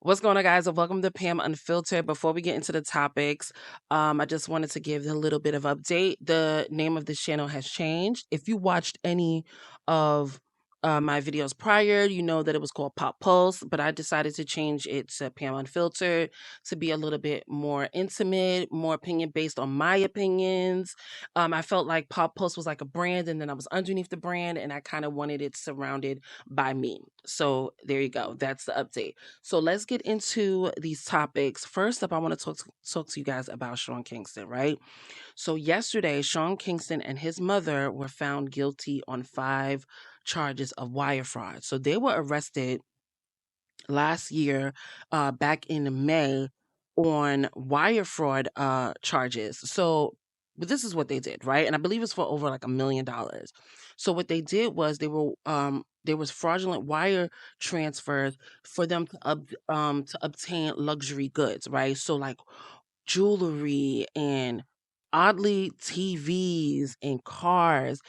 What's going on, guys? And welcome to Pam Unfiltered. Before we get into the topics, I just wanted to give a little bit of update. The name of this channel has changed. If you watched any of my videos prior, you know that it was called Pop Pulse, but I decided to change it to Pam Unfiltered to be a little bit more intimate, more opinion based on my opinions. I felt like Pop Pulse was like a brand, and then I was underneath the brand, and I kind of wanted it surrounded by me. So there you go. That's the update. So let's get into these topics. First up, I want to talk to you guys about Sean Kingston, right? So yesterday, Sean Kingston and his mother were found guilty on 5 charges of wire fraud. So they were arrested last year, back in May, on wire fraud charges. But this is what they did, right? And I believe it's for over like $1 million. So what they did was there was fraudulent wire transfers for them to obtain luxury goods, right? So like jewelry and oddly TVs and cars.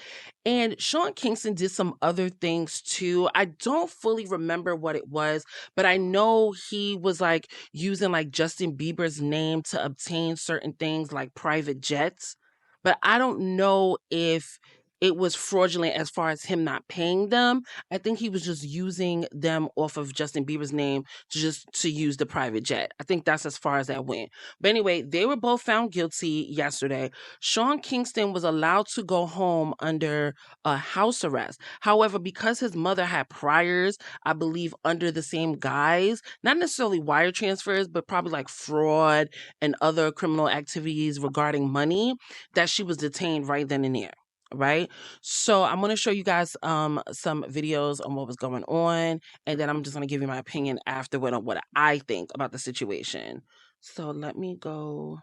And Sean Kingston did some other things too. I don't fully remember what it was, but I know he was like using like Justin Bieber's name to obtain certain things like private jets. But I don't know if it was fraudulent as far as him not paying them. I think he was just using them off of Justin Bieber's name to use the private jet. I think that's as far as that went. But anyway, they were both found guilty yesterday. Sean Kingston was allowed to go home under house arrest. However, because his mother had priors, I believe under the same guise, not necessarily wire transfers, but probably like fraud and other criminal activities regarding money, that she was detained right then and there. Right. So I'm going to show you guys some videos on what was going on, and then I'm just going to give you my opinion afterward on what I think about the situation. So let me go.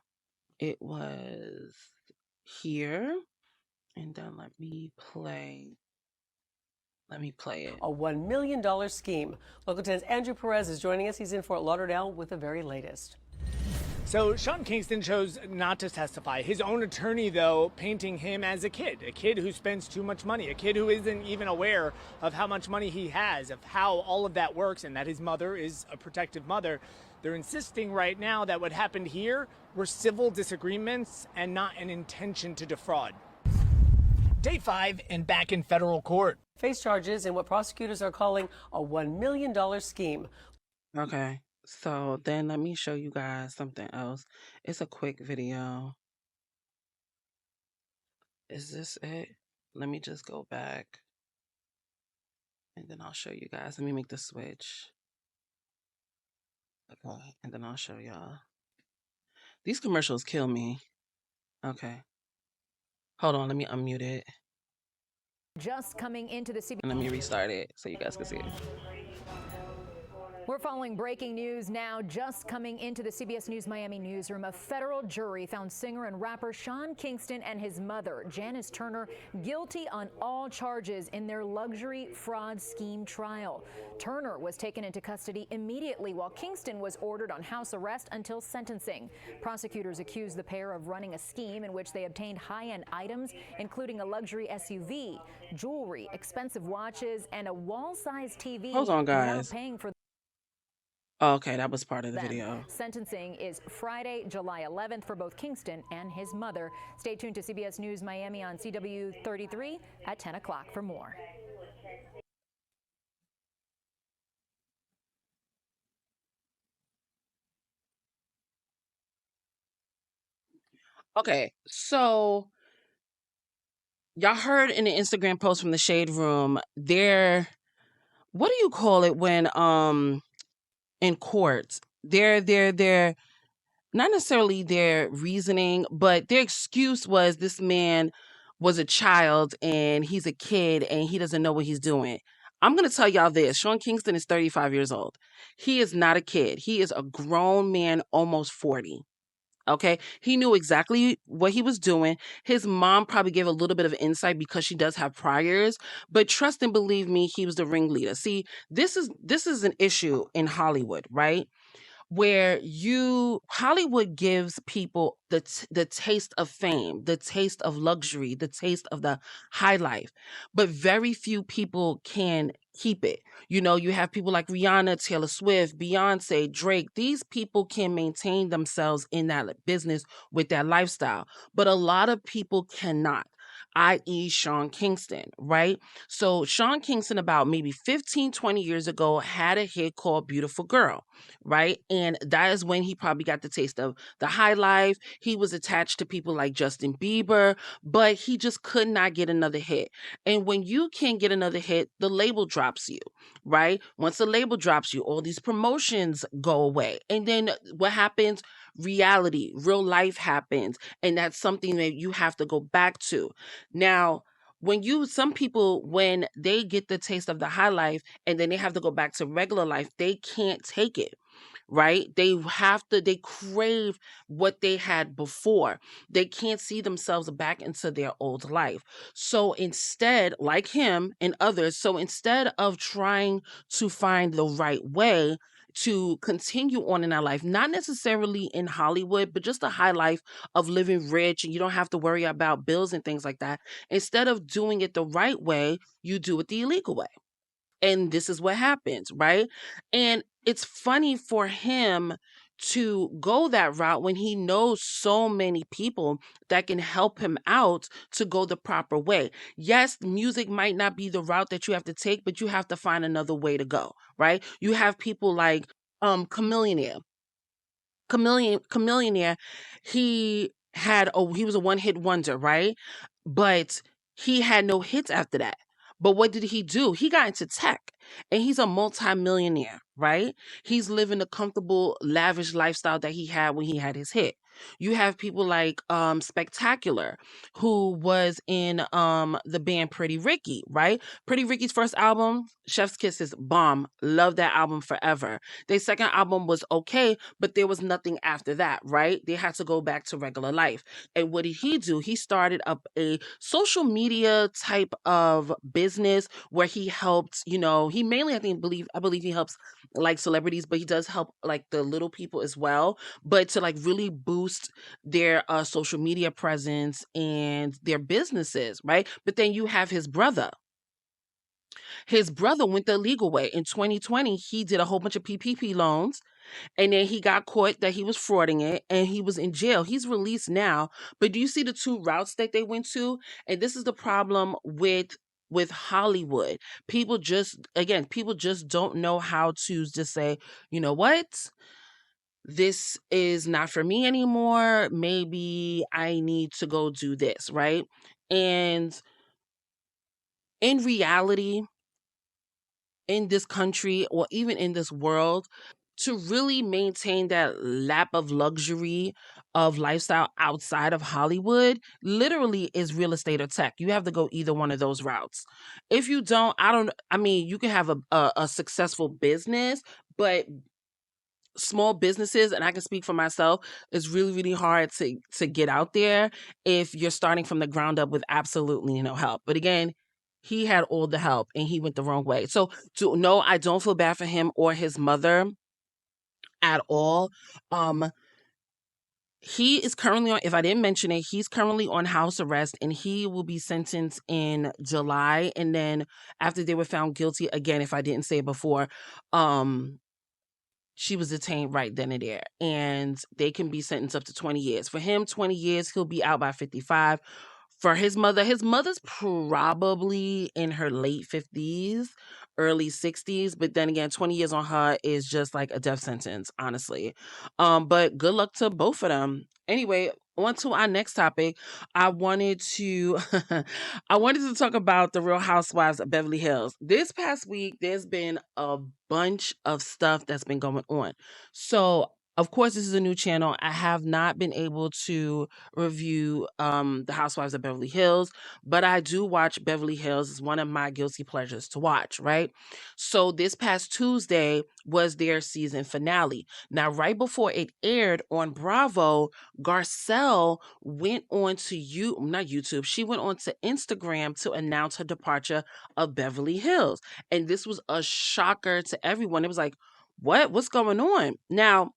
It was here. And then let me play it. A $1 million scheme. Local 10's Andrew Perez is joining us. He's in Fort Lauderdale with the very latest. So Sean Kingston chose not to testify. His own attorney, though, painting him as a kid who spends too much money, a kid who isn't even aware of how much money he has, of how all of that works, and that his mother is a protective mother. They're insisting right now that what happened here were civil disagreements and not an intention to defraud. Day 5 and back in federal court. Face charges in what prosecutors are calling a $1 million scheme. Okay. So then let me show you guys something else. It's a quick video. Is this it? Let me just go back. And then I'll show you guys. Let me make the switch. Okay. And then I'll show y'all. These commercials kill me. Okay. Hold on. Let me unmute it. Just coming into the CBS. And let me restart it so you guys can see it. We're following breaking news now. Just coming into the CBS News Miami newsroom, a federal jury found singer and rapper Sean Kingston and his mother, Janice Turner, guilty on all charges in their luxury fraud scheme trial. Turner was taken into custody immediately, while Kingston was ordered on house arrest until sentencing. Prosecutors accused the pair of running a scheme in which they obtained high-end items, including a luxury SUV, jewelry, expensive watches, and a wall-sized TV. Hold on, guys. Without paying for Okay, that was part of the video. Sentencing is Friday, July 11th for both Kingston and his mother. Stay tuned to CBS News Miami on CW 33 at 10 o'clock for more. Okay, so y'all heard in the Instagram post from the Shade Room, what do you call it when in court, they're not necessarily their reasoning, but their excuse was this man was a child and he's a kid and he doesn't know what he's doing. I'm going to tell y'all this. Sean Kingston is 35 years old. He is not a kid. He is a grown man, almost 40. Okay. He knew exactly what he was doing. His mom probably gave a little bit of insight because she does have priors, but trust and believe me, he was the ringleader. See, this is an issue in Hollywood, right? where Hollywood gives people the taste of fame, the taste of luxury, the taste of the high life, but very few people can keep it. You have people like Rihanna, Taylor Swift, Beyonce, Drake. These people can maintain themselves in that business with that lifestyle, but a lot of people cannot, i.e. Sean Kingston, right? So Sean Kingston, about maybe 15, 20 years ago, had a hit called Beautiful Girl, right? And that is when he probably got the taste of the high life. He was attached to people like Justin Bieber, but he just could not get another hit. And when you can't get another hit, the label drops you, right? Once the label drops you, all these promotions go away. And then what happens? Reality, real life happens. And that's something that you have to go back to. Now, some people, when they get the taste of the high life and then they have to go back to regular life, they can't take it, right? They crave what they had before. They can't see themselves back into their old life. So instead, like him and others, instead of trying to find the right way to continue on in our life, not necessarily in Hollywood, but just a high life of living rich and you don't have to worry about bills and things like that. Instead of doing it the right way, you do it the illegal way. And this is what happens, right? And it's funny for him to go that route when he knows so many people that can help him out to go the proper way. Yes, music might not be the route that you have to take, but you have to find another way to go, right? You have people like Chameleonaire, he was a one-hit wonder, right? But he had no hits after that. But what did he do? He got into tech and he's a multimillionaire, right? He's living the comfortable, lavish lifestyle that he had when he had his hit. You have people like Spectacular, who was in the band Pretty Ricky, right? Pretty Ricky's first album, Chef's Kiss, is bomb. Love that album forever. Their second album was okay, but there was nothing after that, right? They had to go back to regular life. And what did he do? He started up a social media type of business where he helped, he mainly, I believe he helps like celebrities, but he does help like the little people as well, but to like really boost their social media presence and their businesses, right? But then you have his brother. His brother went the legal way. In 2020, he did a whole bunch of PPP loans and then he got caught that he was frauding it and he was in jail. He's released now. But do you see the two routes that they went to? And this is the problem with Hollywood. People just don't know how to just say, you know what? This is not for me anymore. Maybe I need to go do this, right? And in reality, in this country or even in this world, to really maintain that lap of luxury of lifestyle outside of Hollywood literally is real estate or tech. You have to go either one of those routes. If you don't, you can have a successful business, but small businesses, and I can speak for myself, it's really, really hard to get out there if you're starting from the ground up with absolutely no help. But again, he had all the help and he went the wrong way. So no, I don't feel bad for him or his mother at all. He is currently on, if I didn't mention it, he's currently on house arrest and he will be sentenced in July. And then after they were found guilty, again, if I didn't say it before, she was detained right then and there. And they can be sentenced up to 20 years. For him, 20 years, he'll be out by 55. For his mother's probably in her late 50s, early 60s. But then again, 20 years on her is just like a death sentence, honestly. But good luck to both of them. Anyway, on to our next topic. I wanted to talk about the Real Housewives of Beverly Hills. This past week, there's been a bunch of stuff that's been going on. So of course, this is a new channel. I have not been able to review the Housewives of Beverly Hills, but I do watch Beverly Hills. It's one of my guilty pleasures to watch, right? So this past Tuesday was their season finale. Now, right before it aired on Bravo, Garcelle went on to not YouTube, she went on to Instagram to announce her departure of Beverly Hills. And this was a shocker to everyone. It was like, what's going on? Now,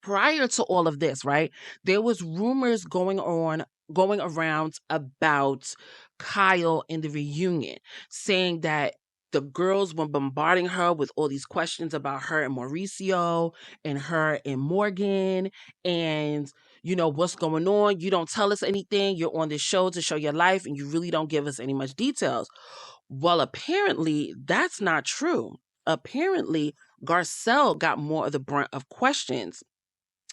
prior to all of this, right, there was rumors going around about Kyle in the reunion, saying that the girls were bombarding her with all these questions about her and Mauricio and her and Morgan and what's going on. You don't tell us anything. You're on this show to show your life and you really don't give us any much details. Well, apparently that's not true. Apparently Garcelle got more of the brunt of questions.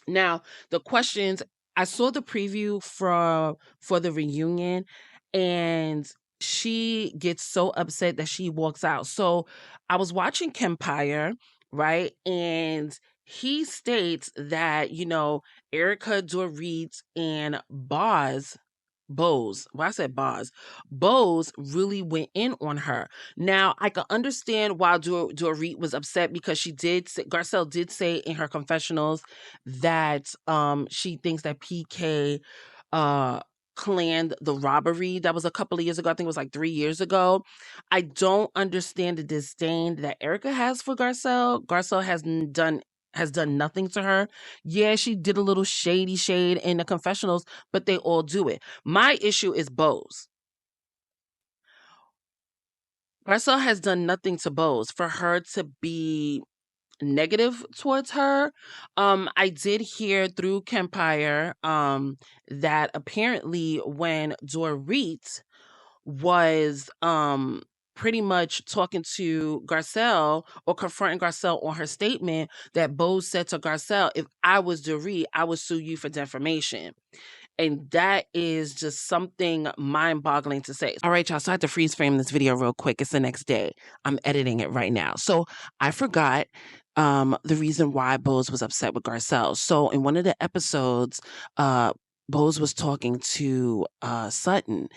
Now, the questions, I saw the preview for the reunion, and she gets so upset that she walks out. So I was watching Kempire, right? And he states that, Erica Dorit and Bose, well, I said Boz. Bose really went in on her. Now, I can understand why Dorit was upset because Garcelle did say in her confessionals that she thinks that PK uh planned the robbery. That was a couple of years ago. I think it was like 3 years ago. I don't understand the disdain that Erica has for Garcelle. Garcelle has done nothing to her. Yeah, she did a little shady shade in the confessionals, but they all do it. My issue is Bose. Garcelle has done nothing to Bose for her to be negative towards her. I did hear through Kempire that apparently when Dorit was pretty much talking to Garcelle or confronting Garcelle on her statement, that Bose said to Garcelle, if I was Dorit, I would sue you for defamation. And that is just something mind-boggling to say. All right, y'all. So I had to freeze frame this video real quick. It's the next day. I'm editing it right now. So I forgot the reason why Bose was upset with Garcelle. So in one of the episodes, Bose was talking to Sutton.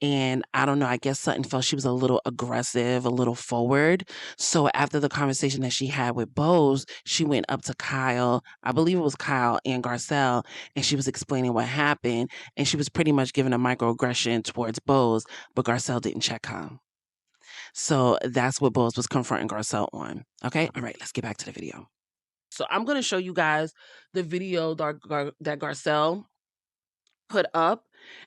And I don't know, I guess Sutton felt she was a little aggressive, a little forward. So after the conversation that she had with Bose, she went up to Kyle, I believe it was Kyle and Garcelle, and she was explaining what happened. And she was pretty much giving a microaggression towards Bose, but Garcelle didn't check her. So that's what Bose was confronting Garcelle on. Okay? All right, let's get back to the video. So I'm going to show you guys the video that Garcelle put up,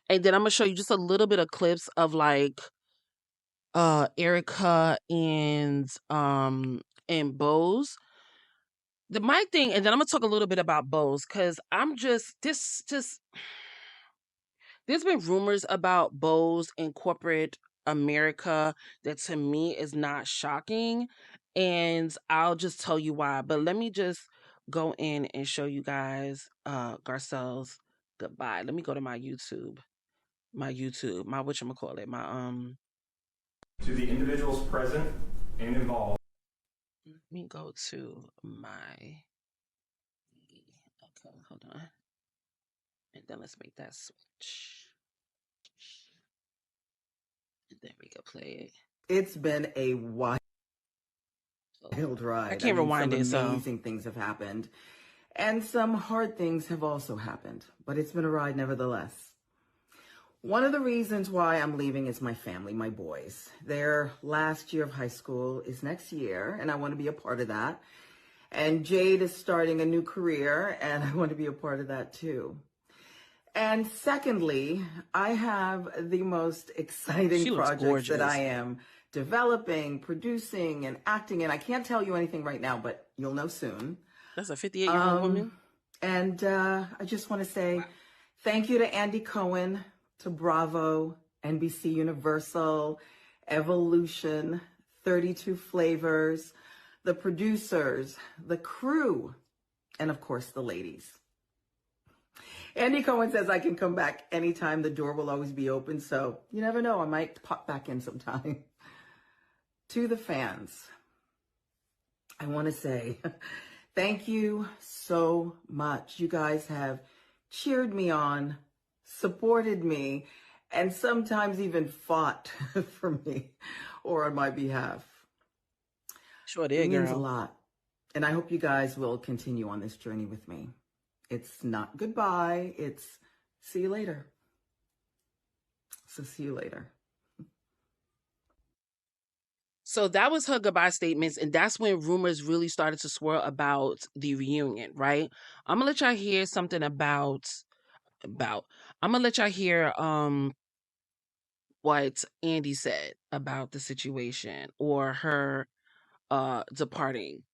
and then I'm going to show you just a little bit of clips of like Erica and Bose. My thing, and then I'm going to talk a little bit about Bose cuz I'm just there's been rumors about Bose in corporate America that to me is not shocking. And I'll just tell you why. But let me just go in and show you guys Garcelle's goodbye. Let me go to my YouTube. My whatchamacallit, To the individuals present and involved. let me go to my okay, hold on. And then let's make that switch. And there we go, play it. It's been a wild ride. I can't rewind it, some so amazing things have happened. And some hard things have also happened. But it's been a ride nevertheless. One of the reasons why I'm leaving is my family, my boys. Their last year of high school is next year, and I want to be a part of that. And Jade is starting a new career, and I want to be a part of that too. And secondly, I have the most exciting projects that I am developing, producing, and acting in. I can't tell you anything right now, but you'll know soon. That's a 58-year-old woman. And I just want to say thank you to Andy Cohen, to Bravo, NBC Universal, Evolution, 32 Flavors, the producers, the crew, and of course the ladies. Andy Cohen says I can come back anytime. The door will always be open. So you never know. I might pop back in sometime. To the fans, I want to say thank you so much. You guys have cheered me on, supported me, and sometimes even fought for me or on my behalf. Sure did, girl. It means girl. a lot. And I hope you guys will continue on this journey with me. It's not goodbye. It's see you later. So see you later. So that was her goodbye statements, and that's when rumors really started to swirl about the reunion, right? I'm gonna let y'all hear something about I'm gonna let y'all hear what Andy said about the situation or her departing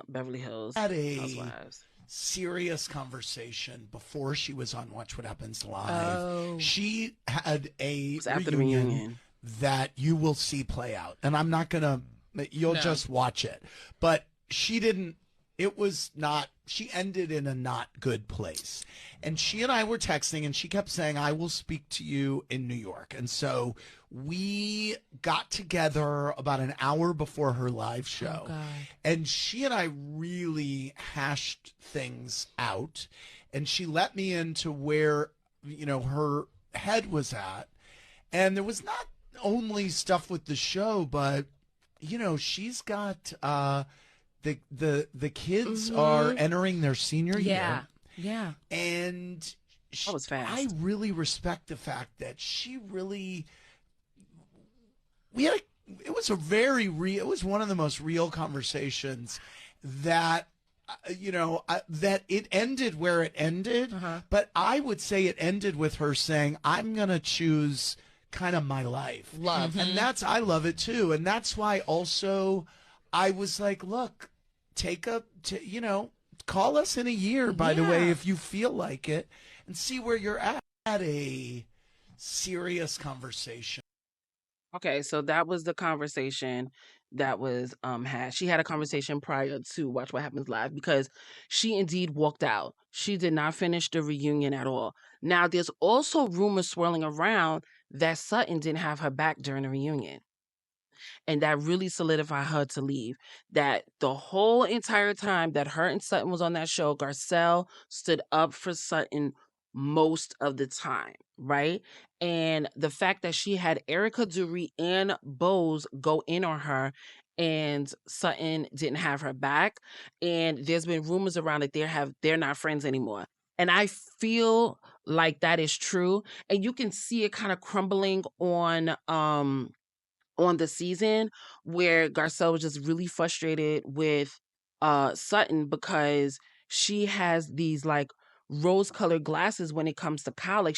Beverly Hills Had a Housewives. serious conversation before she was on Watch What Happens Live. Oh, She had a it's after the reunion reunion. that you will see play out. And I'm not going to, you'll No. just watch it. But she didn't, it was not, she ended in a not good place. And she and I were texting, and she kept saying, I will speak to you in New York. And so we got together about an hour before her live show. Oh, God. And she and I really hashed things out. And she let me into where, you know, her head was at. And there was not only stuff with the show, but, you know, she's got the kids are entering their senior year. Yeah. And That was fast. I really respect the fact that she really, it was a very real, it was one of the most real conversations that, that it ended where it ended. But I would say it ended with her saying, I'm going to choose kind of my life. Love. And I love it too. And that's why also I was like, look, call us in a year, by the way, if you feel like it, and see where you're at. Had a serious conversation. Okay, so that was the conversation that was had. She had a conversation prior to Watch What Happens Live because she indeed walked out. She did not finish the reunion at all. Now, there's also rumors swirling around that Sutton didn't have her back during the reunion. And that really solidified her to leave. That the whole entire time that her and Sutton was on that show, Garcelle stood up for Sutton most of the time, right? And the fact that she had Erica Dury and Bose go in on her and Sutton didn't have her back. And there's been rumors around that they're not friends anymore. And I feel like that is true. And you can see it kind of crumbling on the season where Garcelle was just really frustrated with Sutton because she has these like rose-colored glasses when it comes to Kyle. Like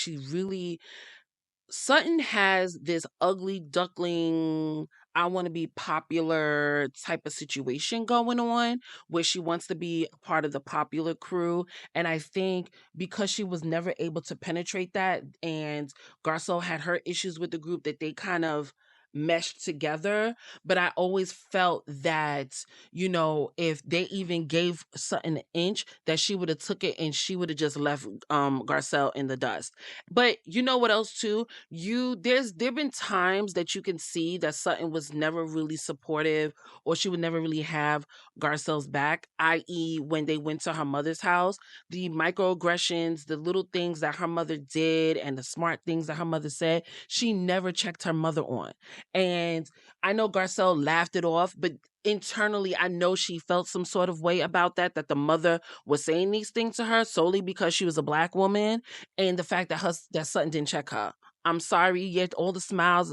Sutton has this ugly duckling, I want to be popular type of situation going on where she wants to be a part of the popular crew. And I think because she was never able to penetrate that and Garcelle had her issues with the group, that they kind of meshed together. But I always felt that, if they even gave Sutton an inch, that she would have took it and she would have just left Garcelle in the dust. But you know what else too? There've been times that you can see that Sutton was never really supportive or she would never really have Garcelle's back, i.e. when they went to her mother's house, the microaggressions, the little things that her mother did and the smart things that her mother said, she never checked her mother on. And I know Garcelle laughed it off, but internally I know she felt some sort of way about that the mother was saying these things to her solely because she was a Black woman, and the fact that Sutton didn't check her. I'm sorry, yet all the smiles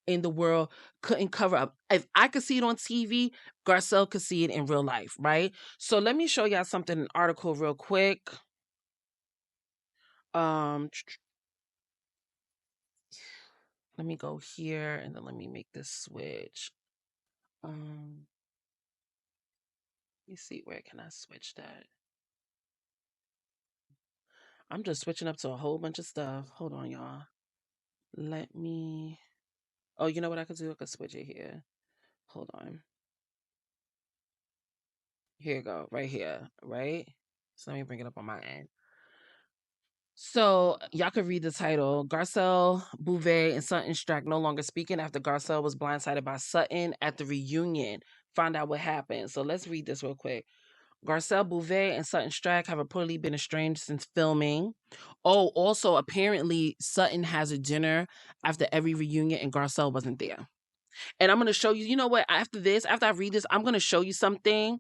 in the world couldn't cover up. If I could see it on TV, Garcelle could see it in real life, right? So let me show y'all something, an article real quick. Let me go here and then let me make this switch. Let me see, where can I switch that? I'm just switching up to a whole bunch of stuff. Hold on, y'all. Oh, you know what I could do? I could switch it here. Hold on. Here you go, right here, right? So let me bring it up on my end. So y'all could read the title. Garcelle, Beauvais, and Sutton Strack no longer speaking after Garcelle was blindsided by Sutton at the reunion. Find out what happened. So let's read this real quick. Garcelle, Beauvais, and Sutton Strack have reportedly been estranged since filming. Oh, also, apparently, Sutton has a dinner after every reunion and Garcelle wasn't there. And I'm going to show you, you know what, after I read this, I'm going to show you something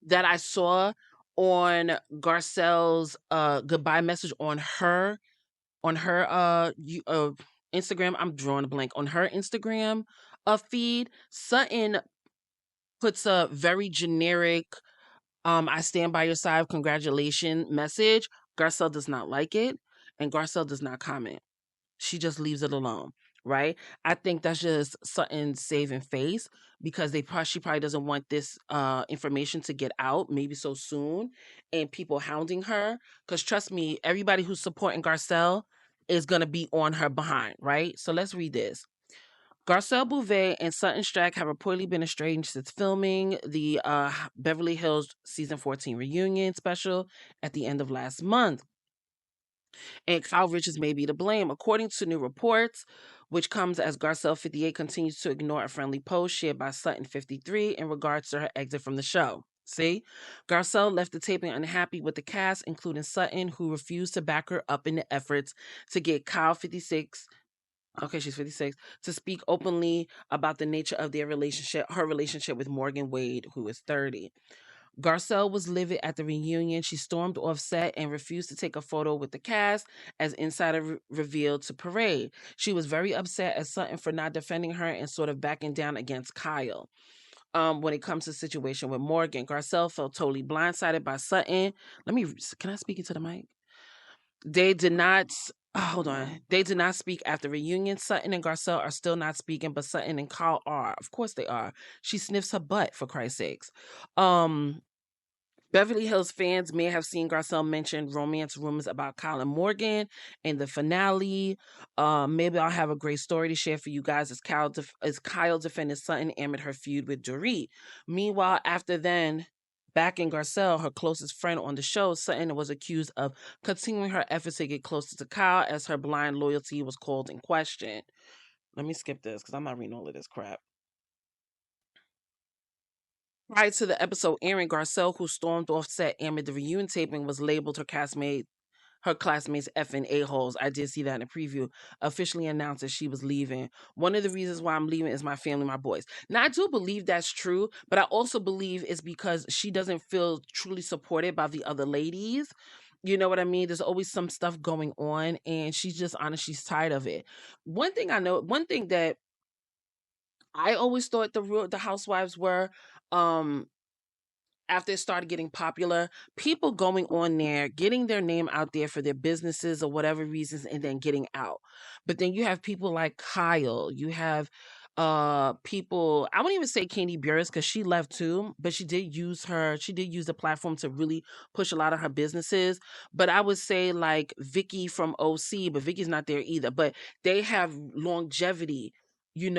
that I saw on Garcelle's goodbye message on her Instagram. I'm drawing a blank. On her Instagram feed, Sutton puts a very generic I stand by your side, congratulations message. Garcelle does not like it, and Garcelle does not comment. She just leaves it alone, right? I think that's just Sutton saving face because she probably doesn't want this information to get out maybe so soon, and people hounding her. Because trust me, everybody who's supporting Garcelle is gonna be on her behind, right? So let's read this. Garcelle Beauvais and Sutton Strack have reportedly been estranged since filming the Beverly Hills season 14 reunion special at the end of last month. And Kyle Richards may be to blame. According to new reports, which comes as Garcelle 58 continues to ignore a friendly post shared by Sutton 53 in regards to her exit from the show. See? Garcelle left the taping unhappy with the cast, including Sutton, who refused to back her up in the efforts to get Kyle 56, okay, she's 56, to speak openly about the nature of her relationship with Morgan Wade, who is 30. Garcelle was livid at the reunion. She stormed off set and refused to take a photo with the cast, as Insider revealed to Parade. She was very upset at Sutton for not defending her and sort of backing down against Kyle. When it comes to the situation with Morgan, Garcelle felt totally blindsided by Sutton. Can I speak into the mic? They did not. Hold on. They did not speak after reunion. Sutton and Garcelle are still not speaking, but Sutton and Kyle are. Of course they are. She sniffs her butt, for Christ's sakes. Beverly Hills fans may have seen Garcelle mention romance rumors about Kyle and Morgan in the finale. Maybe I'll have a great story to share for you guys as Kyle defended Sutton amid her feud with Dorit. Meanwhile, after then, back in Garcelle, her closest friend on the show, Sutton was accused of continuing her efforts to get closer to Kyle as her blind loyalty was called in question. Let me skip this because I'm not reading all of this crap. Prior to the episode airing, Garcelle, who stormed off set amid the reunion taping, was labeled her classmates effing a-holes. I did see that in a preview. Officially announced that she was leaving. One of the reasons why I'm leaving is my family, my boys. Now, I do believe that's true, but I also believe it's because she doesn't feel truly supported by the other ladies. You know what I mean? There's always some stuff going on, and she's just honest, she's tired of it. One thing that I always thought the housewives were, um, after it started getting popular, people going on there, getting their name out there for their businesses or whatever reasons, and then getting out. But then you have people like Kyle. You have people, I wouldn't even say Candy Burris because she left too, but she did use the platform to really push a lot of her businesses. But I would say like Vicky from OC, but Vicky's not there either. But they have longevity, in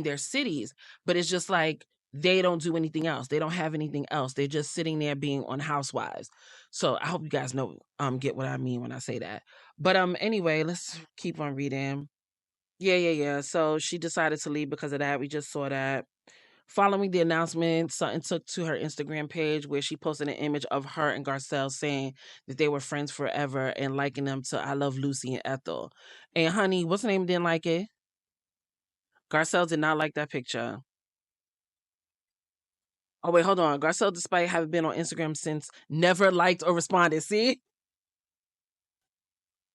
their cities. But it's just like they don't do anything else. They don't have anything else. They're just sitting there being on Housewives. So I hope you guys get what I mean when I say that. But anyway, let's keep on reading. Yeah. So she decided to leave because of that. We just saw that. Following the announcement, Sutton took to her Instagram page where she posted an image of her and Garcelle saying that they were friends forever and liking them to I Love Lucy and Ethel. And honey, what's her name didn't like it? Garcelle did not like that picture. Oh, wait, hold on. Garcelle, despite having been on Instagram since, never liked or responded. See?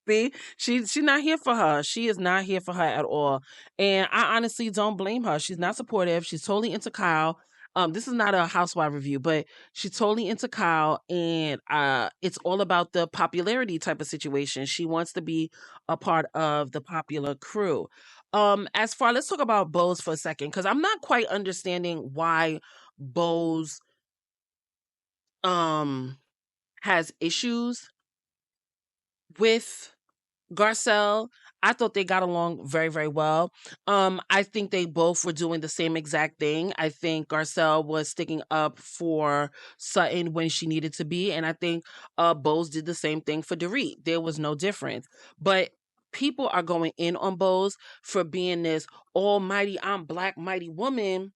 See? She's not here for her. She is not here for her at all. And I honestly don't blame her. She's not supportive. She's totally into Kyle. This is not a housewife review, but she's totally into Kyle, and it's all about the popularity type of situation. She wants to be a part of the popular crew. Let's talk about Bose for a second, because I'm not quite understanding why Bose has issues with Garcelle. I thought they got along very, very well. I think they both were doing the same exact thing. I think Garcelle was sticking up for Sutton when she needed to be, and I think Bose did the same thing for Dorit. There was no difference. But people are going in on Bose for being this almighty, I'm black mighty woman.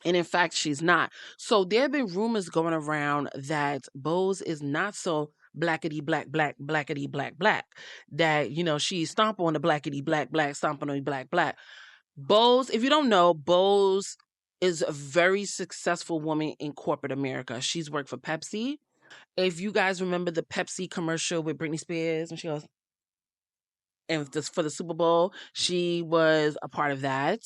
And in fact, she's not. So there have been rumors going around that Bose is not so blackety black, blackety black, black. That, she stomp on the blackety black, black, stomping on the black, black. Bose, if you don't know, Bose is a very successful woman in corporate America. She's worked for Pepsi. If you guys remember the Pepsi commercial with Britney Spears, and she goes, and just for the Super Bowl, she was a part of that.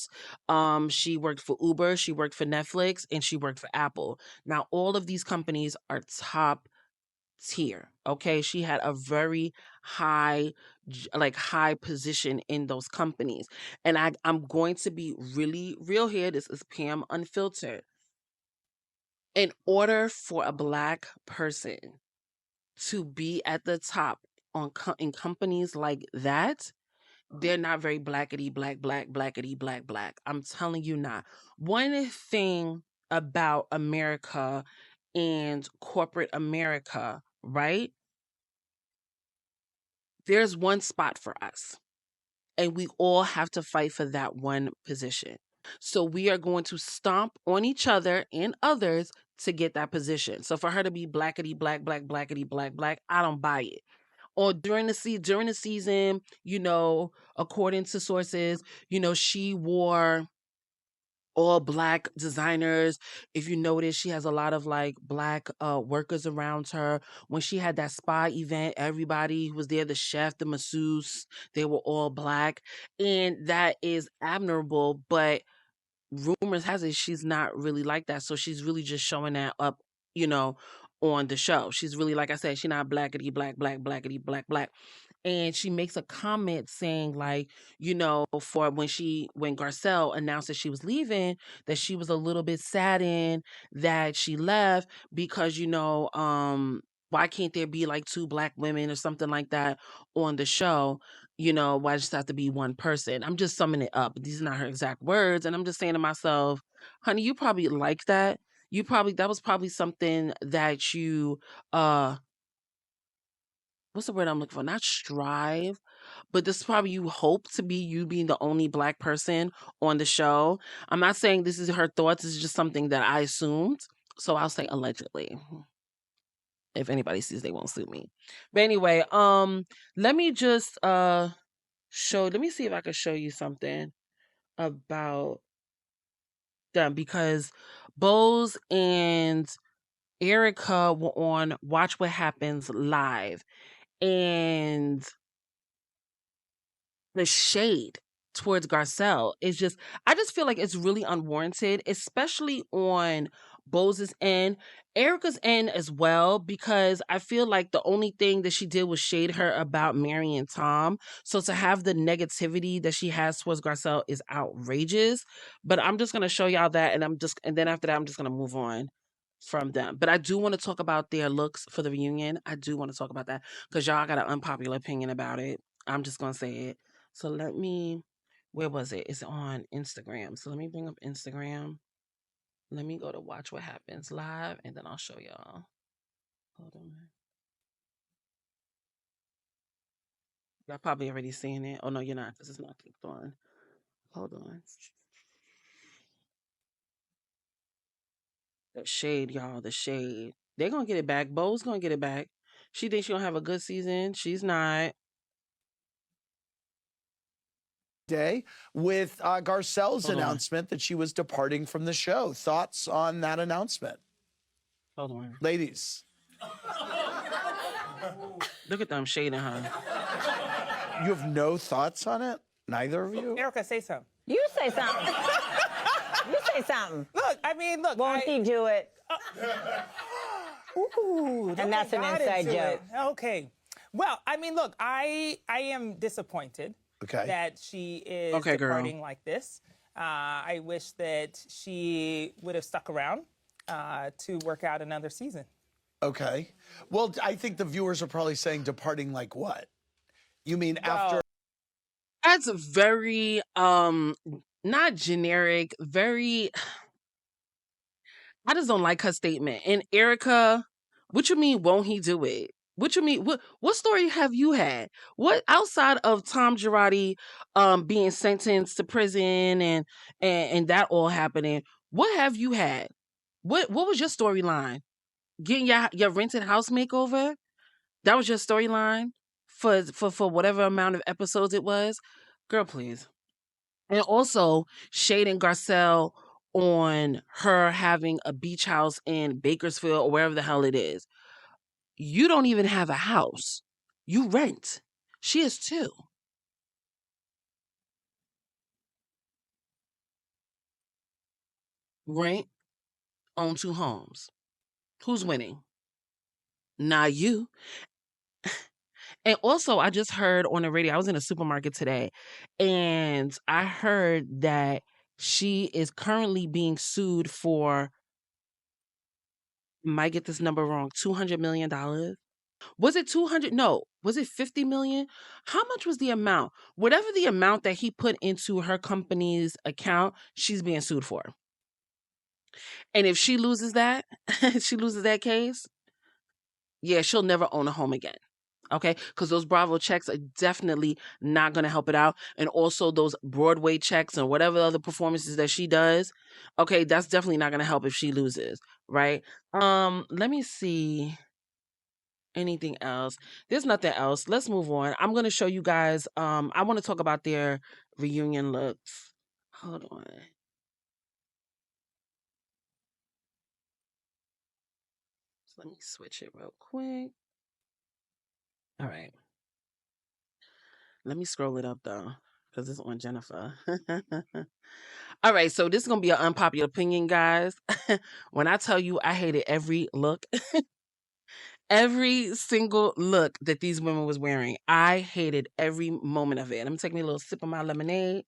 She worked for Uber, she worked for Netflix, and she worked for Apple. Now, all of these companies are top tier. Okay, she had a very high position in those companies, and I'm going to be really real here. This is Pam Unfiltered. In order for a Black person to be at the top in companies like that, they're not very blackety blackety black. I'm telling you not. One thing about America and corporate America, right? There's one spot for us, and we all have to fight for that one position. So we are going to stomp on each other and others to get that position. So for her to be blackety blackety black, I don't buy it. Or during the season, according to sources, she wore all Black designers. If you notice, she has a lot of like Black workers around her. When she had that spa event, everybody who was there, the chef, the masseuse, they were all Black. And that is admirable, but rumors has it she's not really like that. So she's really just showing that up, you know, on the show. She's really, like I said, she's not blackety blackety black. And she makes a comment saying, like, for when Garcelle announced that she was leaving, that she was a little bit saddened that she left because, why can't there be like two Black women or something like that on the show? Why does it have to be one person? I'm just summing it up. These are not her exact words. And I'm just saying to myself, honey, you probably like that. That was probably something that you, what's the word I'm looking for? Not strive, but this is probably you hope to be you being the only Black person on the show. I'm not saying this is her thoughts. It's just something that I assumed. So I'll say allegedly. If anybody sees, they won't sue me. But anyway, let me just let me see if I can show you something about them, because Bose and Erica were on Watch What Happens Live, and the shade towards Garcelle is just, I just feel like it's really unwarranted, especially on Bose's end, Erica's end as well, because I feel like the only thing that she did was shade her about marrying Tom. So to have the negativity that she has towards Garcelle is outrageous. But I'm just gonna show y'all that, and then after that, I'm just gonna move on from them. But I do want to talk about their looks for the reunion. I do want to talk about that because y'all got an unpopular opinion about it. I'm just gonna say it. So where was it? It's on Instagram. So let me bring up Instagram. Let me go to Watch What Happens Live, and then I'll show y'all. Hold on. Y'all probably already seen it. Oh, no, you're not, because it's not clicked on. Hold on. The shade, y'all, the shade. They're going to get it back. Bo's going to get it back. She thinks she's going to have a good season. She's not. Day with Garcelle's announcement that she was departing from the show. Thoughts on that announcement? Hold on. Ladies. Look at them shading her. You have no thoughts on it? Neither of you? Erica, say something. You say something. You say something. Look. Won't he do it? Ooh, and that's an inside joke. Okay. Well, look, I am disappointed that she is departing like this. I wish that she would have stuck around to work out another season. Okay. Well, I think the viewers are probably saying departing like what? You mean after? That's very, not generic, very, I just don't like her statement. And Erica, what you mean, won't he do it? What you mean? What story have you had? What outside of Tom Girardi being sentenced to prison and that all happening? What have you had? What was your storyline? Getting your rented house makeover? That was your storyline for whatever amount of episodes it was? Girl, please. And also shading Garcelle on her having a beach house in Bakersfield or wherever the hell it is. You don't even have a house. You rent. She is too. rent, own 2 homes. Who's winning? Not you. And also, I just heard on the radio, I was in a supermarket today, and I heard that she is currently being sued for, might get this number wrong, $200 million. Was it 200? No. Was it 50 million? How much was the amount? Whatever the amount that he put into her company's account, she's being sued for. And if she loses that, she loses that case, yeah, she'll never own a home again. Okay, because those Bravo checks are definitely not going to help it out. And also those Broadway checks and whatever other performances that she does, okay, that's definitely not going to help if she loses, right? Let me see anything else. There's nothing else. Let's move on. I'm going to show you guys, I want to talk about their reunion looks. Hold on. So let me switch it real quick. All right. Let me scroll it up though, because it's on Jennifer. All right, so this is gonna be an unpopular opinion, guys. When I tell you I hated every look, every single look that these women was wearing, I hated every moment of it. I'm taking a little sip of my lemonade.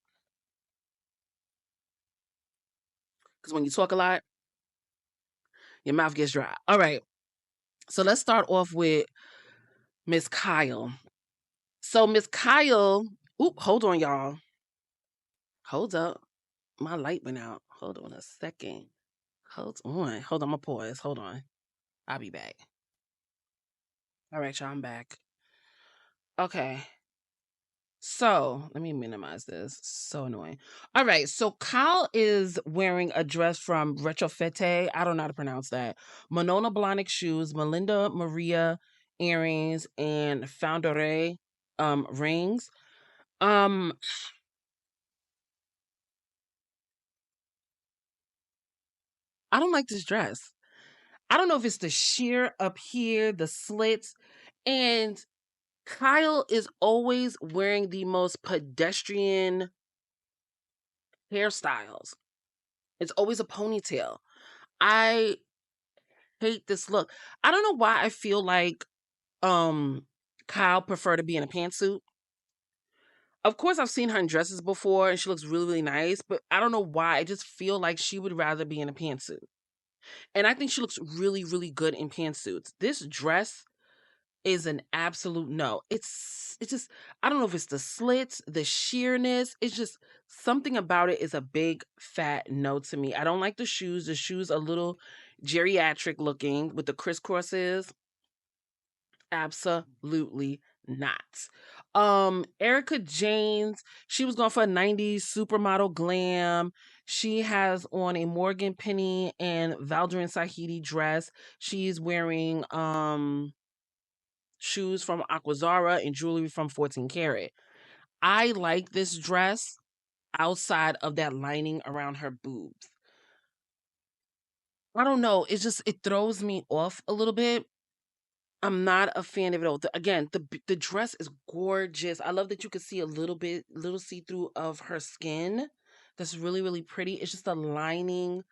Because when you talk a lot, your mouth gets dry. All right. So let's start off with Miss Kyle. So Miss Kyle, oop, hold on, y'all. Hold up. My light went out. Hold on a second. Hold on. Hold on, I'm gonna pause. Hold on. I'll be back. All right, y'all, I'm back. Okay. So let me minimize this. So annoying. All right. So Kyle is wearing a dress from Retrofete. I don't know how to pronounce that. Monona Blahnik shoes, Melinda Maria earrings, and Foundere rings. Um, I don't like this dress. I don't know if it's the sheer up here, the slits, and Kyle is always wearing the most pedestrian hairstyles. It's always a ponytail. I hate this look. I don't know why I feel like um Kyle prefer to be in a pantsuit. Of course, I've seen her in dresses before and she looks really, really nice, but I don't know why. I just feel like she would rather be in a pantsuit. And I think she looks really, really good in pantsuits. This dress is an absolute no. It's just, I don't know if it's the slits, the sheerness. It's just something about it is a big fat no to me. I don't like the shoes. The shoes a little geriatric looking with the crisscrosses. Absolutely not. Erica James, she was going for a 90s supermodel glam. She has on a Morgan Penny and Valderin Sahidi dress. She's wearing shoes from Aquazara and jewelry from 14 Karat. I like this dress outside of that lining around her boobs. I don't know. It throws me off a little bit. I'm not a fan of it all. Again, the dress is gorgeous. I love that you can see a little see-through of her skin. That's really, really pretty. It's just the lining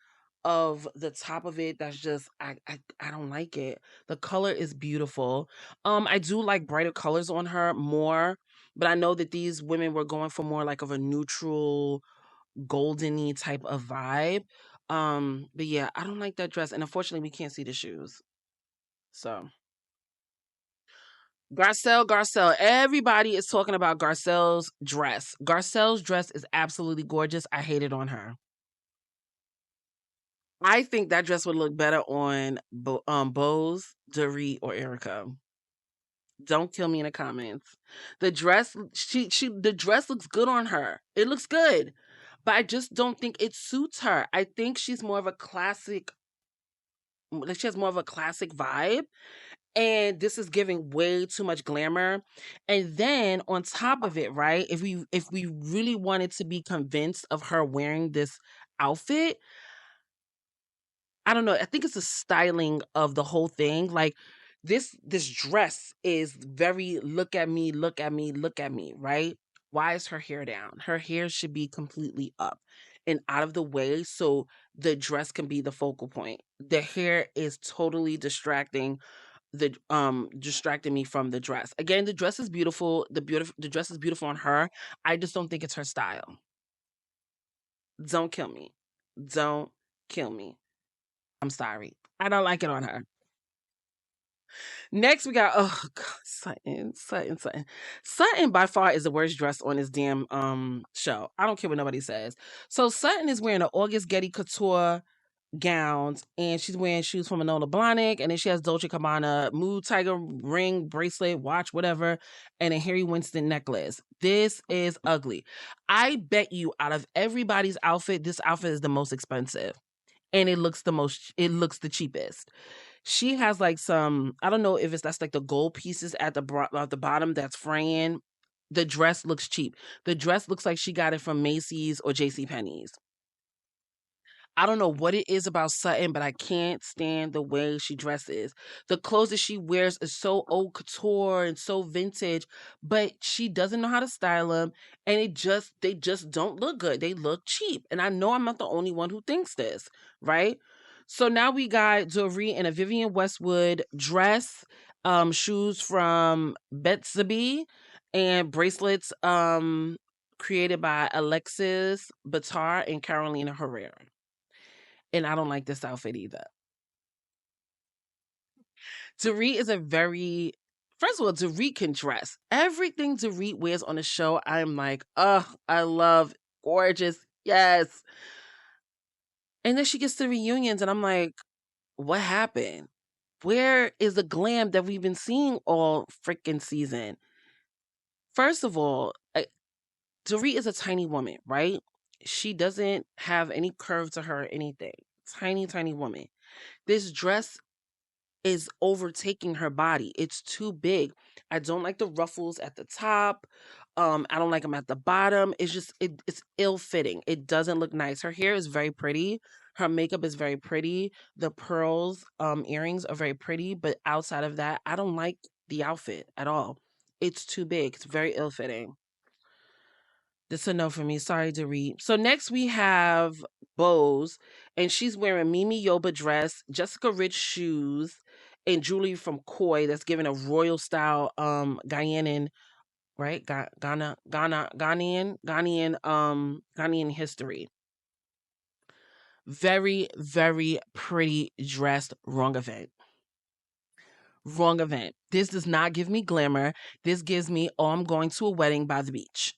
of the top of it that's just I don't like it. The color is beautiful. I do like brighter colors on her more, but I know that these women were going for more like of a neutral goldeny type of vibe. But yeah, I don't like that dress, and unfortunately we can't see the shoes. So Garcelle. Everybody is talking about Garcelle's dress. Garcelle's dress is absolutely gorgeous. I hate it on her. I think that dress would look better on Bose, Dorit, or Erica. Don't kill me in the comments. The dress, the dress looks good on her. It looks good, but I just don't think it suits her. I think she's more of a classic. She has more of a classic vibe, and this is giving way too much glamour. And then on top of it, right, if we really wanted to be convinced of her wearing this outfit, I don't know, I think it's the styling of the whole thing. Like this dress is very look at me, look at me, look at me, right? Why is her hair down? Her hair should be completely up. and out of the way so the dress can be the focal point. The hair is totally distracting me from the dress. Again, the dress is beautiful. The dress is beautiful on her. I just don't think it's her style. Don't kill me. Don't kill me. I'm sorry. I don't like it on her. Next, we got God, Sutton. Sutton by far is the worst dress on this damn show. I don't care what nobody says. So Sutton is wearing an August Getty Couture gowns, and she's wearing shoes from Manola Blahnik, and then she has Dolce Gabbana Mood Tiger ring, bracelet, watch, whatever, and a Harry Winston necklace. This is ugly. I bet you out of everybody's outfit, this outfit is the most expensive, and it looks the cheapest. She has like some, I don't know if that's like the gold pieces at the bottom that's fraying. The dress looks cheap. The dress looks like she got it from Macy's or J.C. Penney's. I don't know what it is about Sutton, but I can't stand the way she dresses. The clothes that she wears is so old couture and so vintage, but she doesn't know how to style them, and they just don't look good. They look cheap, and I know I'm not the only one who thinks this, right? So now we got Doree in a Vivienne Westwood dress, shoes from Betsy, and bracelets created by Alexis Batar and Carolina Herrera. And I don't like this outfit either. Dorit is first of all, Dorit can dress. Everything Dorit wears on the show, I'm like, I love, gorgeous, yes. And then she gets to reunions, and I'm like, what happened? Where is the glam that we've been seeing all freaking season? First of all, Dorit is a tiny woman, right? She doesn't have any curve to her or anything. Tiny, tiny woman. This dress is overtaking her body. It's too big. I don't like the ruffles at the top. I don't like them at the bottom. It's just it's ill-fitting. It doesn't look nice. Her hair is very pretty. Her makeup is very pretty. The pearls, earrings are very pretty, but outside of that, I don't like the outfit at all. It's too big. It's very ill-fitting. This is a no for me. Sorry, Dorit. So next we have Bose, and she's wearing Mimi Yoba dress, Jessica Rich shoes, and jewelry from Koi that's giving a royal style Ghanaian, right? Ghanaian history. Very, very pretty dressed. Wrong event. Wrong event. This does not give me glamour. This gives me, oh, I'm going to a wedding by the beach.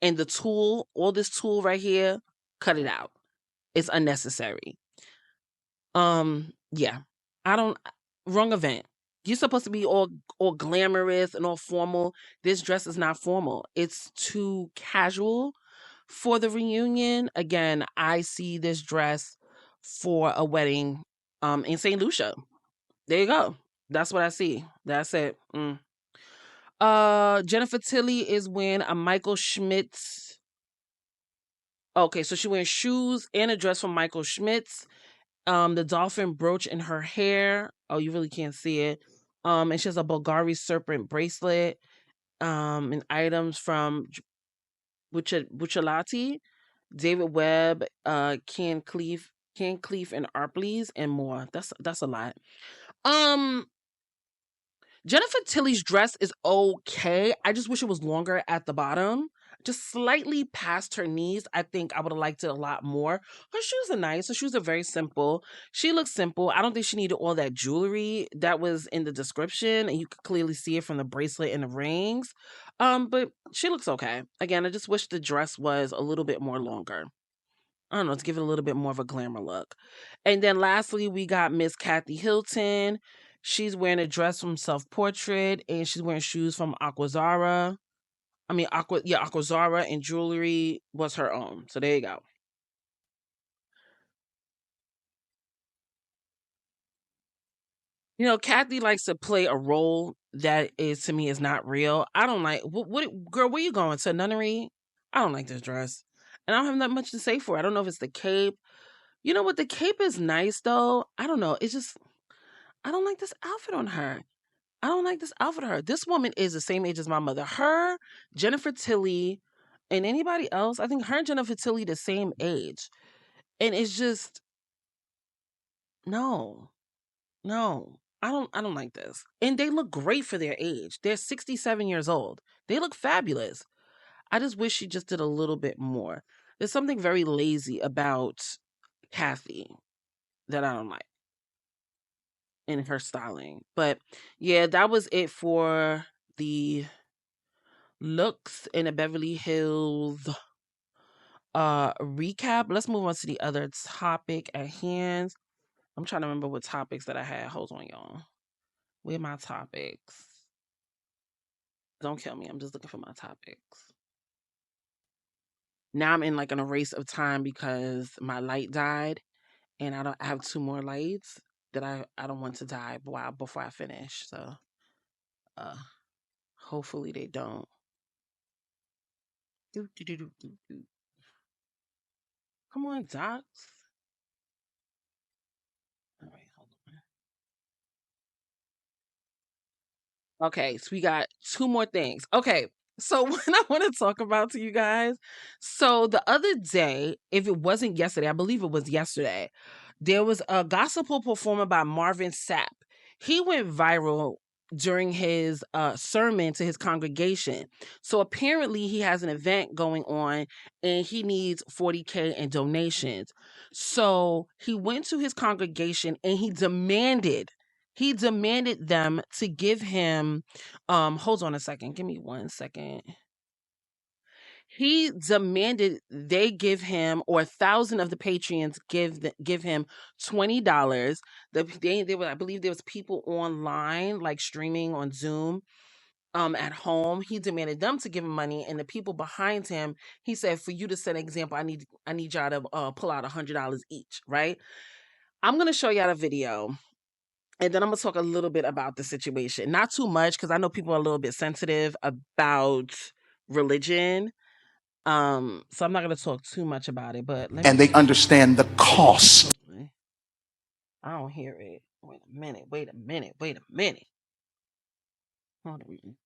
And the tulle, all this tulle right here, cut it out. It's unnecessary. Yeah. Wrong event. You're supposed to be all glamorous and all formal. This dress is not formal. It's too casual for the reunion. Again, I see this dress for a wedding in St. Lucia. There you go. That's what I see. That's it. Jennifer Tilly is wearing a Michael Schmitz. Okay, so she's wearing shoes and a dress from Michael Schmitz. The dolphin brooch in her hair. Oh, you really can't see it. And she has a Bulgari serpent bracelet. And items from Buccellati, David Webb, Can Cleef, and Arpley's, and more. That's a lot. Jennifer Tilly's dress is okay. I just wish it was longer at the bottom. Just slightly past her knees. I think I would have liked it a lot more. Her shoes are nice. Her shoes are very simple. She looks simple. I don't think she needed all that jewelry that was in the description, and you could clearly see it from the bracelet and the rings. But she looks okay. Again, I just wish the dress was a little bit more longer. I don't know, to give it a little bit more of a glamour look. And then lastly, we got Miss Kathy Hilton. She's wearing a dress from Self Portrait, and she's wearing shoes from Aquazzara. Aquazzara, and jewelry was her own. So there you go. You know, Kathy likes to play a role that is, to me, is not real. I don't like, girl, where you going? To a nunnery? I don't like this dress. And I don't have that much to say for it. I don't know if it's the cape. You know what? The cape is nice, though. I don't know. It's just, I don't like this outfit on her. I don't like this outfit on her. This woman is the same age as my mother. Her, Jennifer Tilly, And anybody else, I think her and Jennifer Tilly the same age. And it's just no. I don't like this. And they look great for their age. They're 67 years old. They look fabulous. I just wish she just did a little bit more. There's something very lazy about Kathy that I don't like in her styling. But yeah, that was it for the looks in a Beverly Hills recap. Let's move on to the other topic at hand. I'm trying to remember what topics that I had. Hold on, y'all. Where are my topics? Don't kill me. I'm just looking for my topics. Now I'm in like an erase of time because my light died and I have 2 more lights that I don't want to die before I finish. So hopefully they don't. Come on, docs. All right, hold on. Okay, so we got 2 more things. Okay, so what I want to talk about to you guys. So the other day, if it wasn't yesterday, I believe it was yesterday, there was a gospel performer by Marvin Sapp. He went viral during his sermon to his congregation. So apparently he has an event going on and he needs 40K in donations. So he went to his congregation and he demanded them to give him hold on a second. Give me 1 second. He demanded they give him, or 1,000 of the patrons give him $20. I believe there was people online like streaming on Zoom at home. He demanded them to give him money, and the people behind him, he said, for you to set an example, I need y'all to pull out $100 each, right? I'm gonna show y'all the video. And then I'm gonna talk a little bit about the situation. Not too much, because I know people are a little bit sensitive about religion. So I'm not gonna talk too much about it, but and they understand the cost. I don't hear it. Wait a minute. Hold on.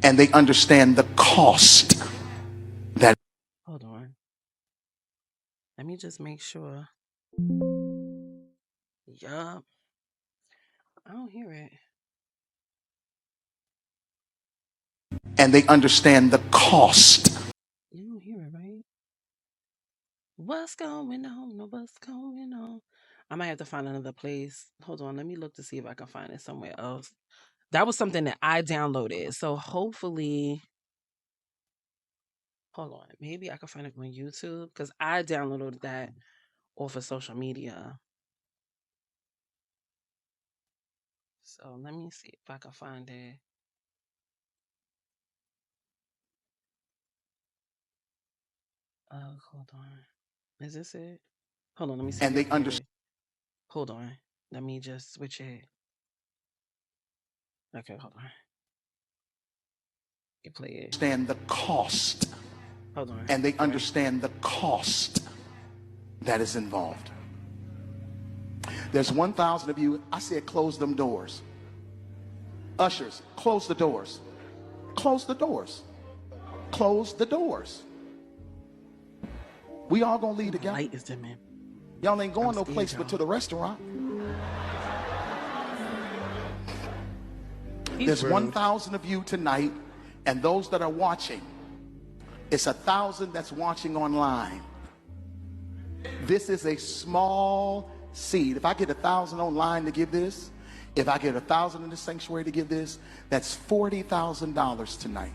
And they understand the cost that. Hold on. Let me just make sure. Yup. I don't hear it. And they understand the cost. You don't hear it, right? What's going on? What's going on? I might have to find another place. Hold on. Let me look to see if I can find it somewhere else. That was something that I downloaded. So hopefully, hold on. Maybe I can find it on YouTube because I downloaded that off of social media. So let me see if I can find it. Hold on. Is this it? Hold on. Let me see. And they understand. Hold on. Let me just switch it. Okay, hold on. You play it. Understand the cost. Hold on. And they understand the cost that is involved. There's 1,000 of you. I said close them doors. Ushers, close the doors. Close the doors. Close the doors. We all gonna leave together. Light is dimming. Y'all ain't going no place but to the restaurant. There's 1,000 of you tonight, and those that are watching, it's 1,000 that's watching online. This is a small seed. If I get 1,000 online to give this, if I get 1,000 in the sanctuary to give this, that's $40,000 tonight.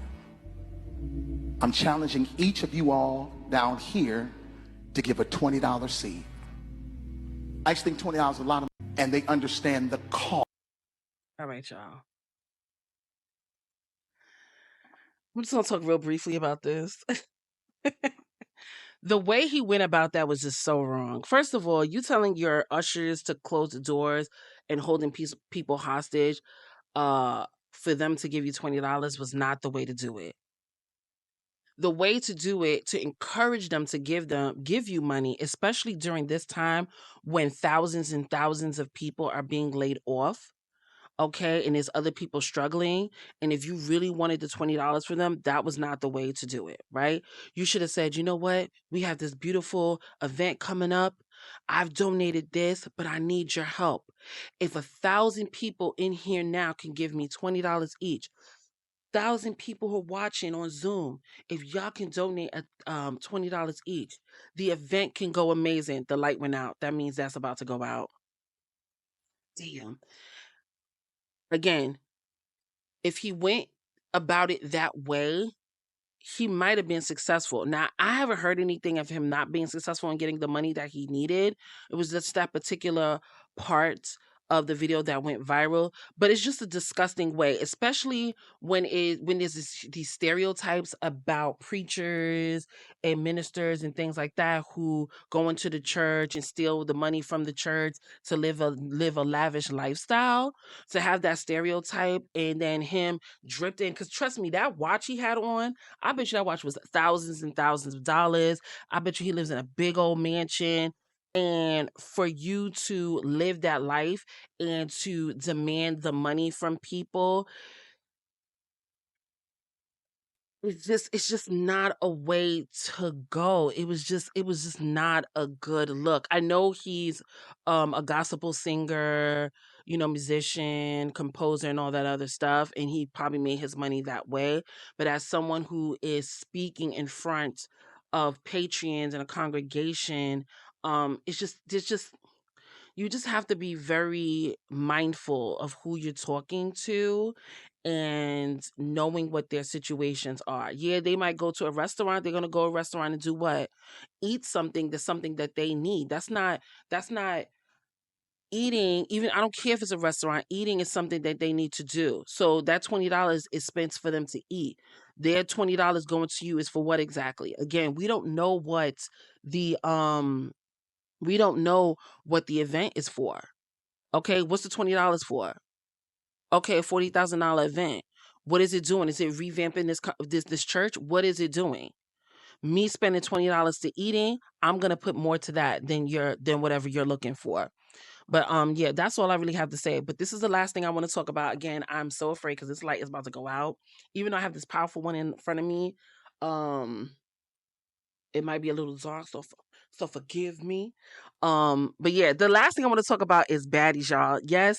I'm challenging each of you all down here to give a $20 seed. I just think $20 is a lot of money, and they understand the cost. All right, y'all. I'm just gonna talk real briefly about this. The way he went about that was just so wrong. First of all, you telling your ushers to close the doors and holding people hostage for them to give you $20 was not the way to do it. The way to do it, to encourage them to give you money, especially during this time when thousands and thousands of people are being laid off, okay, and there's other people struggling, and if you really wanted the $20 for them, that was not the way to do it, right? You should have said, you know what? We have this beautiful event coming up. I've donated this, but I need your help. If 1,000 people in here now can give me $20 each, 1,000 people who are watching on Zoom, if y'all can donate at $20 each, the event can go amazing. The light went out. That means that's about to go out. Damn. Again, if he went about it that way, he might have been successful. Now, I haven't heard anything of him not being successful in getting the money that he needed. It was just that particular part of the video that went viral, but it's just a disgusting way, especially when there's these stereotypes about preachers and ministers and things like that who go into the church and steal the money from the church to live a lavish lifestyle. To have that stereotype and then him dripped in, because trust me, that watch he had on, I bet you that watch was thousands and thousands of dollars. I bet you he lives in a big old mansion. And for you to live that life and to demand the money from people, it's just not a way to go. It was just not a good look. I know he's a gospel singer, musician, composer and all that other stuff, and he probably made his money that way. But as someone who is speaking in front of patrons and a congregation, it's just you just have to be very mindful of who you're talking to and knowing what their situations are. Yeah, they might go to a restaurant. They're going to go to a restaurant and do what? Eat something that's something that they need. That's not eating. Even I don't care if it's a restaurant, eating is something that they need to do. So that $20 is spent for them to eat. Their $20 going to you is for what exactly? Again, the um we don't know what the event is for. Okay, what's the $20 for? Okay, a $40,000 event. What is it doing? Is it revamping this church? What is it doing? Me spending $20 to eating, I'm gonna put more to that than whatever you're looking for. But yeah, that's all I really have to say. But this is the last thing I want to talk about. Again, I'm so afraid because this light is about to go out. Even though I have this powerful one in front of me, um, it might be a little dark, so forgive me. But yeah, the last thing I want to talk about is Baddies, y'all. Yes,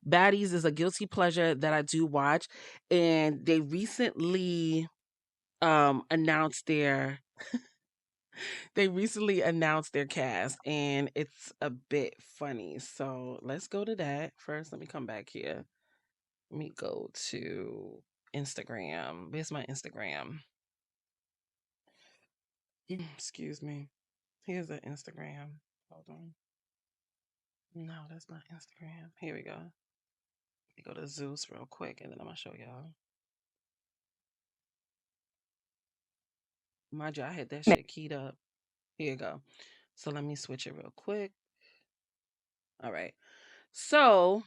Baddies is a guilty pleasure that I do watch, and they recently announced their cast, and it's a bit funny. So let's go to that first. Let me come back here. Let me go to Instagram. Where's my Instagram? Excuse me. Here's the Instagram. Hold on. No, that's not Instagram. Here we go. Let me go to Zeus real quick and then I'm gonna show y'all. Mind you, I had that shit keyed up. Here you go. So let me switch it real quick. All right. So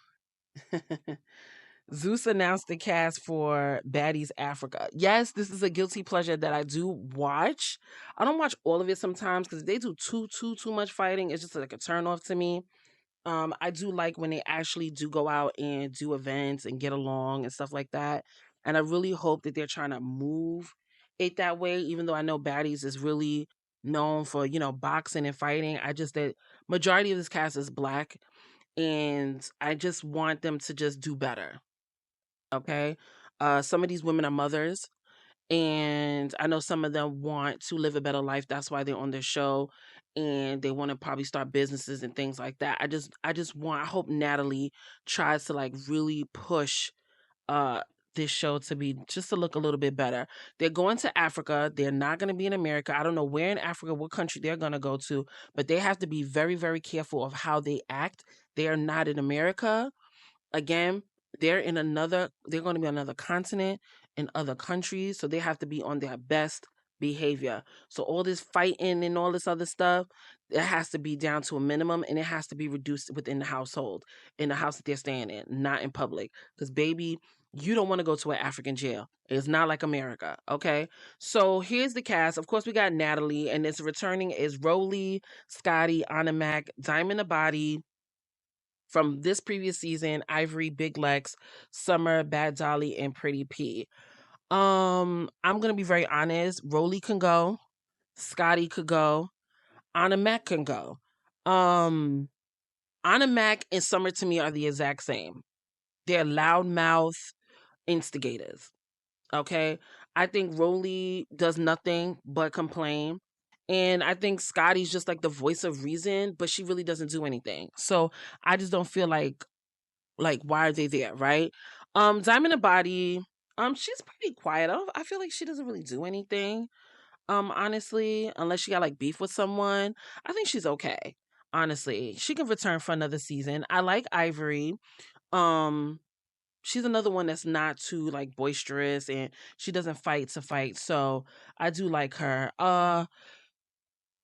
Zeus announced the cast for Baddies Africa. Yes, this is a guilty pleasure that I do watch. I don't watch all of it sometimes because if they do too much fighting, it's just like a turn off to me. I do like when they actually do go out and do events and get along and stuff like that. And I really hope that they're trying to move it that way, even though I know Baddies is really known for, boxing and fighting. I just that majority of this cast is black and I just want them to just do better. Okay. Some of these women are mothers and I know some of them want to live a better life. That's why they're on their show and they want to probably start businesses and things like that. I hope Natalie tries to like really push uh this show to be just to look a little bit better. They're going to Africa. They're not going to be in America. I don't know where in Africa, what country they're going to go to, but they have to be very, very careful of how they act. They are not in America. Again, they're going to be on another continent in other countries, so they have to be on their best behavior. So all this fighting and all this other stuff, it has to be down to a minimum and it has to be reduced within the household, in the house that they're staying in, not in public. Because baby, you don't want to go to an African jail. It's not like America, okay? So here's the cast. Of course, we got Natalie, and it's returning is Roly, Scotty, Anna Mac, Diamond the Body, from this previous season: Ivory, Big Lex, Summer, Bad Dolly, and Pretty P. I'm gonna be very honest. Rolly can go. Scotty could go. Anna Mac can go. Um, Anna Mac and Summer to me are the exact same. They're loudmouth instigators. Okay. I think Rolly does nothing but complain. And I think Scotty's just like the voice of reason, but she really doesn't do anything. So I just don't feel like why are they there, right? Diamond and Body, she's pretty quiet. I feel like she doesn't really do anything. Honestly, unless she got like beef with someone, I think she's okay. Honestly, she can return for another season. I like Ivory. Um, she's another one that's not too like boisterous and she doesn't fight to fight. So I do like her. Um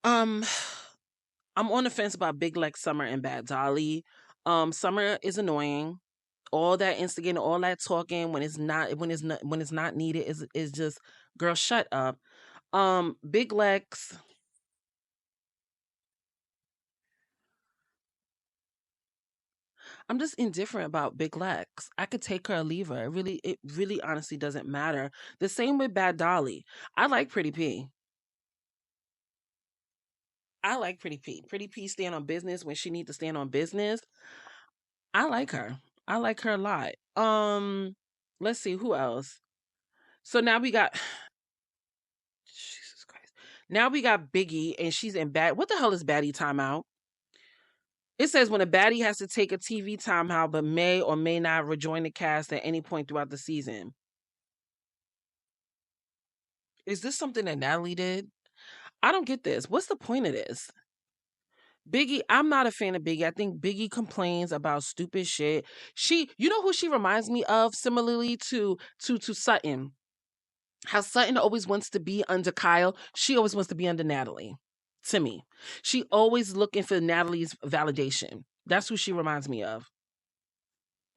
I'm on the fence about Big Lex, Summer, and Bad Dolly. Summer is annoying. All that instigating, all that talking when it's not needed is just, girl, shut up. Big Lex, I'm just indifferent about Big Lex. I could take her or leave her. It really honestly doesn't matter. The same with Bad Dolly. I like Pretty P. I like Pretty P. Pretty P stand on business when she need to stand on business. I like her. I like her a lot. Let's see who else. So now we got Jesus Christ. Now we got Biggie and she's in bad. What the hell is baddie timeout? It says when a baddie has to take a TV timeout but may or may not rejoin the cast at any point throughout the season. Is this something that Natalie did? I don't get this. What's the point of this? Biggie, I'm not a fan of Biggie. I think Biggie complains about stupid shit. You know who she reminds me of similarly to Sutton. How Sutton always wants to be under Kyle. She always wants to be under Natalie. To me, she always looking for Natalie's validation. That's who she reminds me of.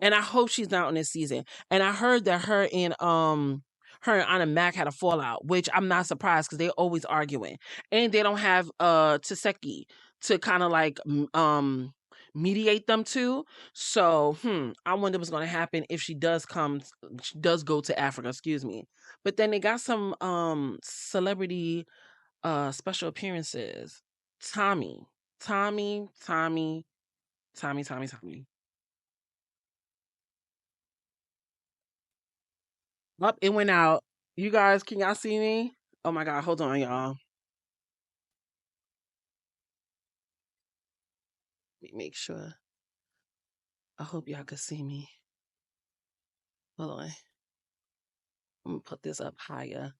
And I hope she's not on this season. And I heard that her and Anna Mac had a fallout, which I'm not surprised because they're always arguing. And they don't have Taseki to kind of like mediate them too. So I wonder what's gonna happen if she does go to Africa, excuse me. But then they got some celebrity special appearances. Tommy. Tommy, Tommy, Tommy, Tommy, Tommy. Up, it went out. You guys, can y'all see me? Oh my God, hold on, y'all. Let me make sure. I hope y'all can see me. Hold on. I'm gonna put this up higher.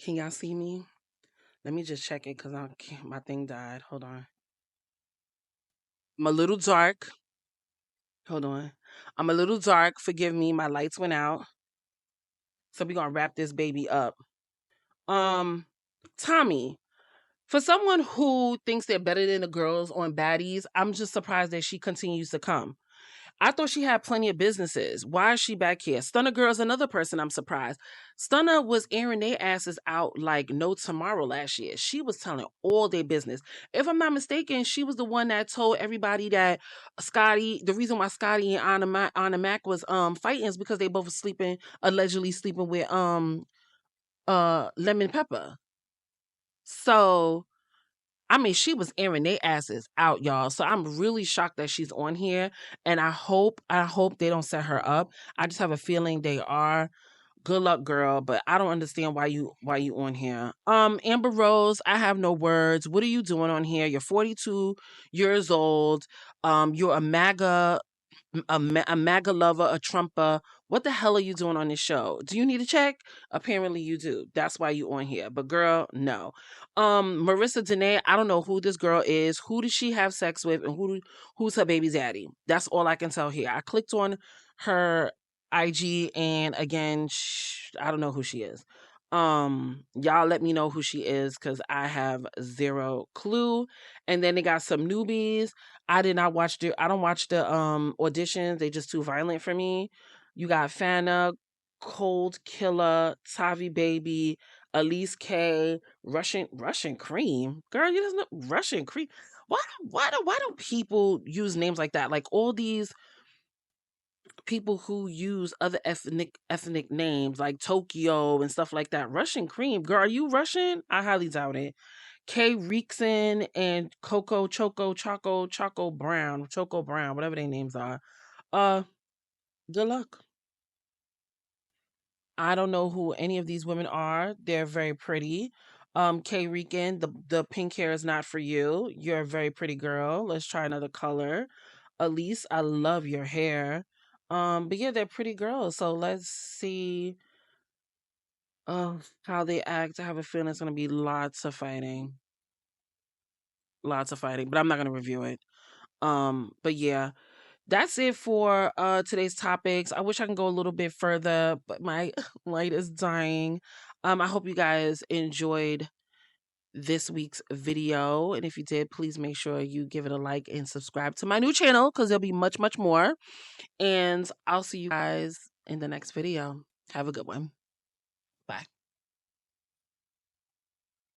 Can y'all see me? Let me just check it because my thing died. Hold on. I'm a little dark. Hold on. I'm a little dark. Forgive me. My lights went out. So we're gonna wrap this baby up. Tommy, for someone who thinks they're better than the girls on Baddies, I'm just surprised that she continues to come. I thought she had plenty of businesses. Why is she back here? Stunner Girl's another person I'm surprised. Stunner was airing their asses out like no tomorrow last year. She was telling all their business. If I'm not mistaken, she was the one that told everybody that the reason why Scotty and Anna Mac was fighting is because they both were allegedly sleeping with Lemon Pepper. So I mean, she was airing their asses out, y'all. So I'm really shocked that she's on here. And I hope they don't set her up. I just have a feeling they are. Good luck, girl. But I don't understand why you on here. Amber Rose, I have no words. What are you doing on here? You're 42 years old. You're a MAGA lover, a Trumper. What the hell are you doing on this show? Do you need a check? Apparently you do. That's why you on here. But girl, no. Marissa Danae, I don't know who this girl is. Who does she have sex with, and who's her baby daddy? That's all I can tell here. I clicked on her IG, and again, I don't know who she is. Y'all let me know who she is because I have zero clue. And then they got some newbies. I don't watch the auditions. They just too violent for me. You got Fana, Cold Killer, Tavi Baby, Elise K, Russian Cream. Girl, you doesn't know Russian Cream. why do people use names like that? Like all these people who use other ethnic names like Tokyo and stuff like that. Russian cream, girl, are you Russian? I highly doubt it. K Reekson and Choco Brown, whatever their names are. Good luck. I don't know who any of these women are. They're very pretty. K Reekin, the pink hair is not for you. You're a very pretty girl. Let's try another color. Elise, I love your hair. But yeah, they're pretty girls. So let's see how they act. I have a feeling it's gonna be lots of fighting. Lots of fighting, but I'm not gonna review it. But yeah, that's it for today's topics. I wish I can go a little bit further, but my light is dying. I hope you guys enjoyed this week's video, and if you did, please make sure you give it a like and subscribe to my new channel because there'll be much more. And I'll see you guys in the next video. Have a good one.